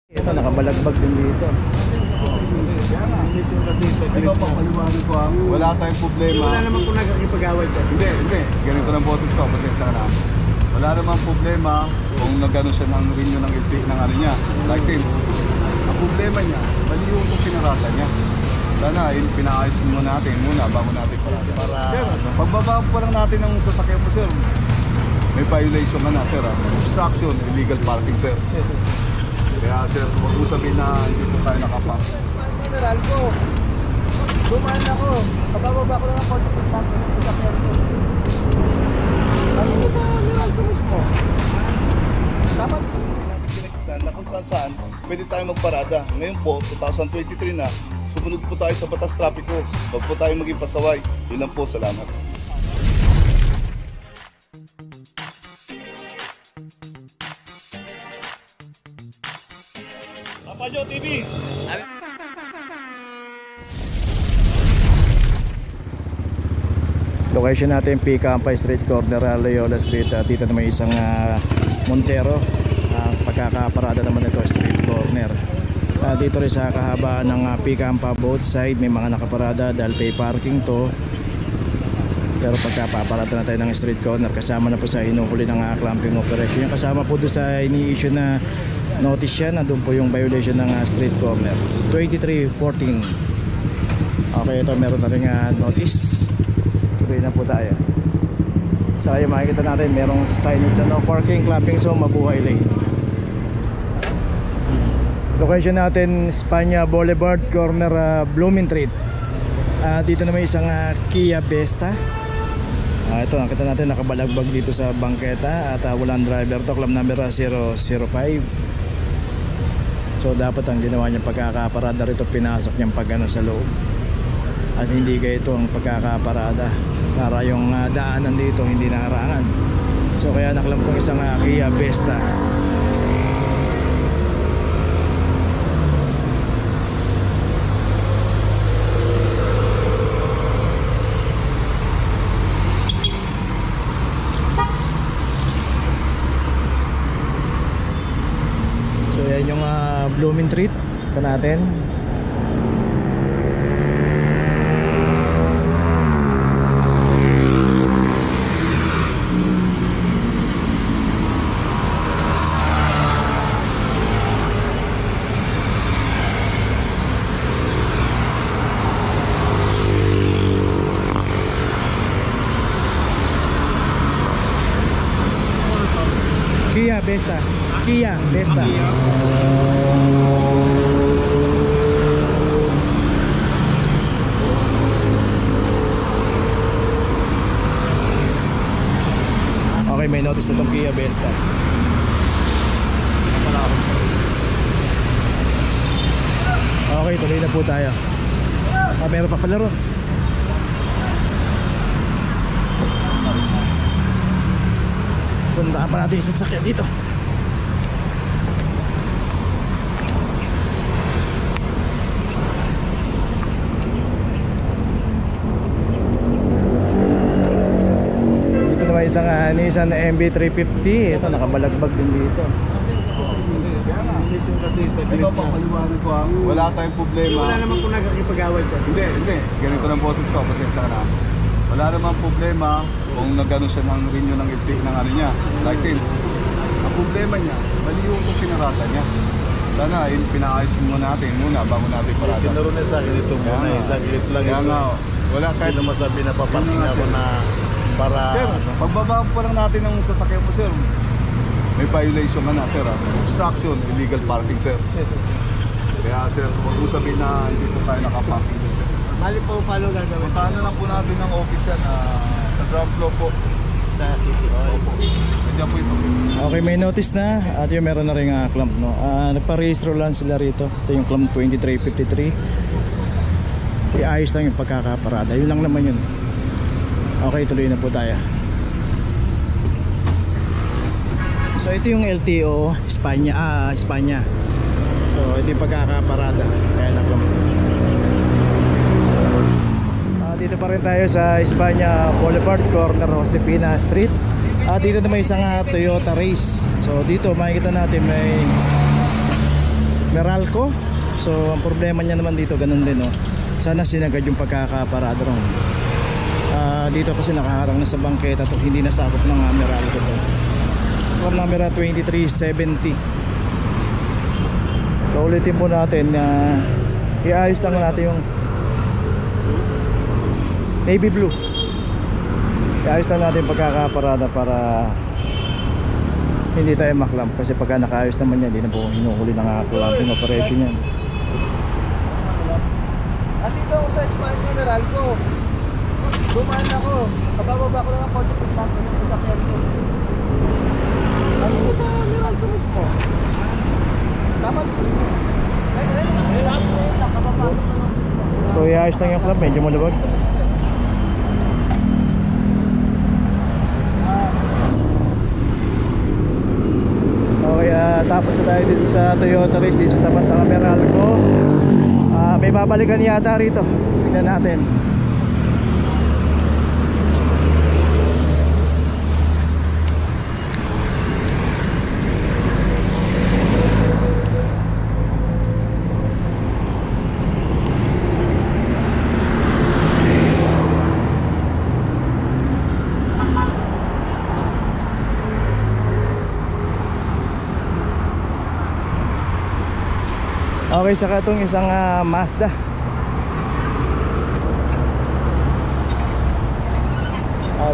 Ito, nakabalagbag din dito. Wala tayong problema. Wala naman kung nagkakipag-away siya. Hindi. Ganito ng boses ko. Pasensya na. Wala naman problema kung nagano siya ng renew ng LT ng ano niya. License. Ang problema niya, mali yung pinarata niya. Sana, pinaayos mo natin muna bago natin parada. Sir, pagbaba pa lang natin ng sasakyan mo, sir. May violation ka na, sir. Obstruction, illegal parking, sir. Kaya, sir, huwag mo sabihin na hindi po tayo nakapark. General ko. Dumaan ako. Kabababa ko lang ang konti sa sasakyan ko. Ano mo sa general ko mismo? Dapat Kinextend na kung saan pwede tayo magparada. Ngayon po, 2023 na, sumunod po tayo sa batas trapiko. Huwag po tayo maging pasaway. Yun lang po, salamat. Papajo TV! Location natin Picampay Street, corner Loyola Street. Dito na may isang Montero. Pagkakaparada naman ito, street corner. Dito rin sa kahabaan ng Picampa, both side may mga nakaparada dahil pay parking to. Pero pagkapaparada na tayo ng street corner, kasama na po sa hinuhuli ng clamping operation. Yung kasama po doon sa ini-issue na notice yan, nandun po yung violation ng street corner 2314. Okay, ito meron na rin notice. Tuloy na po tayo. So ayun, makikita natin merong signage na no parking, clamping zone, mabuhay lane. Location natin Espanya Boulevard, corner Blooming Street. Dito na may isang Kia Vesta. Ito, nakita natin nakabalagbag dito sa bangketa at walang driver to, club number 005. So dapat ang ginawa niya pagkakaparada rito, pinasok niyang pagano sa loob. At hindi ganito ang pagkakaparada para yung daanan dito hindi naharangan. So kaya naklam pong isang Kia Vesta. So yan yung Blooming Street. Ito natin. Kia Vesta. Kia Vesta. Okay, may notice na itong Kia Vesta. Okay, tuloy na po tayo. Meron pa palaro. Punta pa natin yung sasakyan dito. Dito naman isang Nissan MB350. Ito, nakabalagbag din dito. Kasi sa glit na, wala tayong problema. Wala naman kung nagkakipag-away siya. Hindi. Ganito ng boses ko. Pasensya na. Wala naman problema kung nagano siya ng renew ng LT ng ano niya, license. Ang problema niya, mali yung pinarata niya. Sana, pinaayos mo natin muna bago natin parada. Tinuro na sa akin ito muna eh. Saglit lang Kaya ito. nga, wala kahit Hindi na masabi na paparking ako na para... Sir, pagbaba pa lang natin ng sasakyan mo, sir. May violation ka na, sir. Obstruction, illegal parking, sir. Kaya, sir, huwag mo sabihin na hindi po tayo nakaparking. Mali po, paano gagawin? Puntahan na lang po natin ng office yan sa ground floor po. Sa City Hall. Opo. Nandiyan po ito. Okay, may notice na at yung meron na rin clamp, no? Nagpa-registro lang sila rito. Ito yung clamp 2353. Iayos lang yung pagkakaparada. Yun lang naman yun. Okay, tuloy na po tayo. So ito yung LTO Espanya. Espanya. So ito yung pagkakaparada. Kaya na-clamp. Dito pa rin tayo sa Espanya Boulevard, corner Josefina Street. Dito na may isang Toyota Race. So dito makikita natin may Meralco. So ang problema niya naman dito ganun din, no? Sana sinagad yung pagkakaparada ron. Dito kasi nakaharang na sa bangketa to, hindi nasakop ng Meralco to. From number 2370. So ulitin po natin na iayos lang natin yung navy blue. Iayos lang natin yung pagkakaparada para hindi tayo maklamp, kasi pagka nakaayos naman yan, hindi na po hinuhuli ng clamping operation yan. At dito ako sa Espanya, Meralco. Dumaan ako. Kabababa ko lang ng kotse pag bago ng sasakyan ko. At dito sa Meralco mismo. Dapat mismo. So iayos lang yung clamp, medyo malabag. Okay, tapos na tayo dito sa Toyota Race dito sa tapat ng Meralco. May babalikan yata rito. Tingnan natin. Okay, saka itong isang Mazda.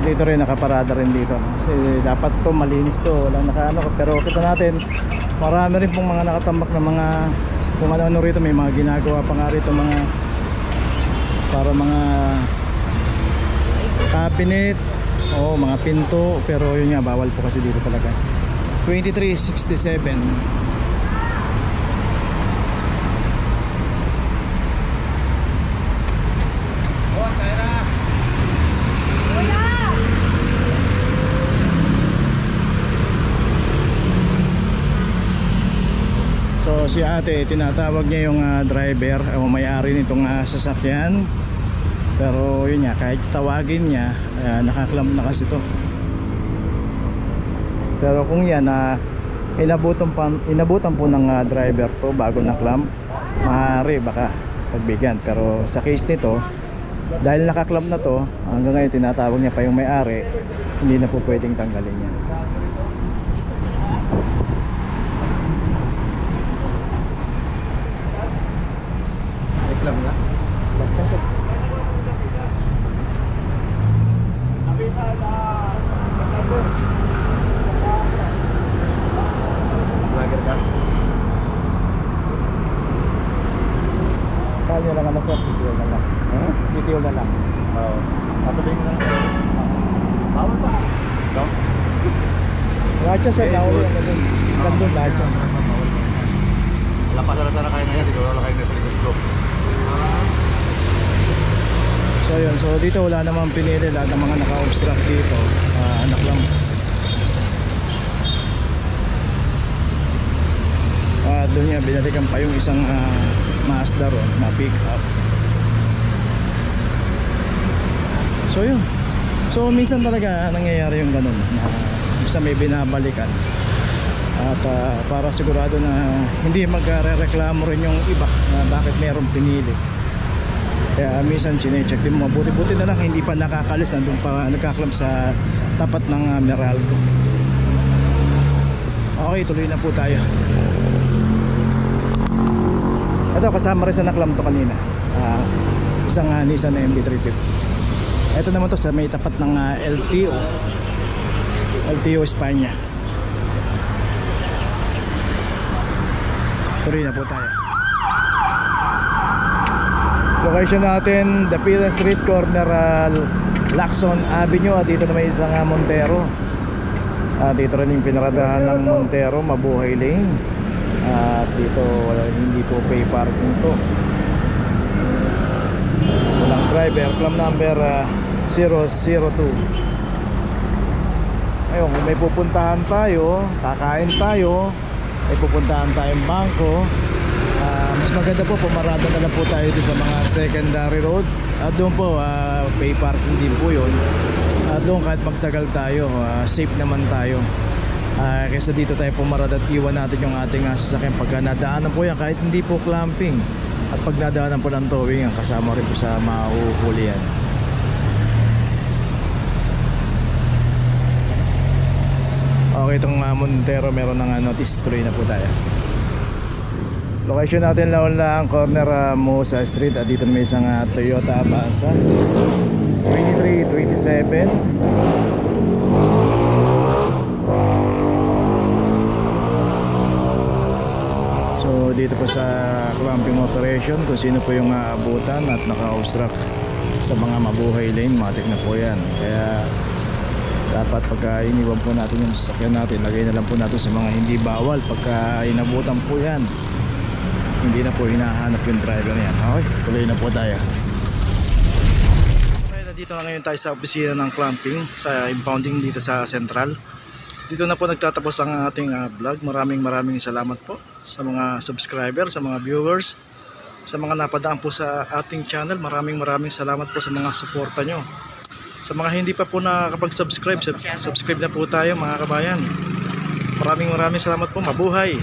Dito rin nakaparada rin dito kasi dapat to malinis to, walang nakaano, pero kita natin marami rin pong mga nakatambak na mga kung ano-ano rito. May mga ginagawa pa nga rito, mga para mga cabinet o mga pinto, pero yun nga, bawal po kasi dito talaga. 2367. So si ate, tinatawag niya yung driver o may-ari nitong sasakyan. Pero yun nga, kahit tawagin niya, nakaklamp na kasi to. Pero kung yan inabutan po ng driver to bago na-clamp, maaari baka pagbigyan. Pero sa case nito, dahil nakaklamp na to, hanggang ngayon tinatawag niya pa yung may-ari, hindi na po pwedeng tanggalin yan. Reklam na? Bakit? Vlogger ka? Kaya lang ano sir, CTO na lang. CTO na lang. Oo. Sasabihin ko lang. Bawal pa. Ito? Lahat siya sir, nauli ang nandun. Nandun lahat siya. Wala pa sana kayo na yan, siguro wala kayo na sa likod ko. So yun, so dito wala namang pinili, lahat ng mga naka-obstruct dito, anak lang. Doon niya binalikan pa yung isang Mazda ron na pick up. So yun, so minsan talaga nangyayari yung ganun na minsan may binabalikan. At para sigurado na hindi magre-reklamo rin yung iba na bakit mayroong pinili. Kaya minsan chine-check din mo, buti-buti na lang hindi pa nakakalis, nandun pa nagkaklamp sa tapat ng Meralco. Okay, tuloy na po tayo. Ito, kasama rin sa naklamp to kanina, isang Nissan MB350. Ito naman to sa may tapat ng LTO Espanya. Tuloy na po tayo. Location natin, Dapitan Street, corner Lacson Avenue. Dito na may isang Montero. Dito rin yung pinaradahan ng Montero, Mabuhay Lane. At dito hindi po pay parking to. Walang driver. Plum number 002. Ayun, kung may pupuntahan tayo, kakain tayo, may pupuntahan tayong bangko, mas maganda po pumarada na lang po tayo sa mga secondary road. At doon po pay parking din po yun. At doon kahit magtagal tayo, safe naman tayo. Kaysa dito tayo pumarad at iwan natin yung ating sasakyan pagka nadaanan po yan, kahit hindi po clamping. At pag nadaanan po ng towing, ang kasama rin po sa mahuhuli yan. Okay, itong Montero meron ng notice, tuloy na po tayo. Location natin lang corner Musa Street at dito may isang Toyota Avanza 2327. So dito po sa clamping operation, kung sino po yung aabutan at naka-obstruct sa mga mabuhay lane, matik na po yan. Kaya dapat pagka iniwan po natin yung sasakyan natin, lagay na lang po natin sa mga hindi bawal. Pagka inabutan po yan, hindi na po hinahanap yung driver yan. Okay, tuloy na po tayo. Okay, nandito na ngayon tayo sa opisina ng clamping sa impounding dito sa Central. Dito na po nagtatapos ang ating vlog. Maraming salamat po sa mga subscriber, sa mga viewers, sa mga napadaan po sa ating channel. Maraming salamat po sa mga suporta nyo. Sa mga hindi pa po nakakapag-subscribe, subscribe na po tayo mga kabayan. Maraming salamat po. Mabuhay!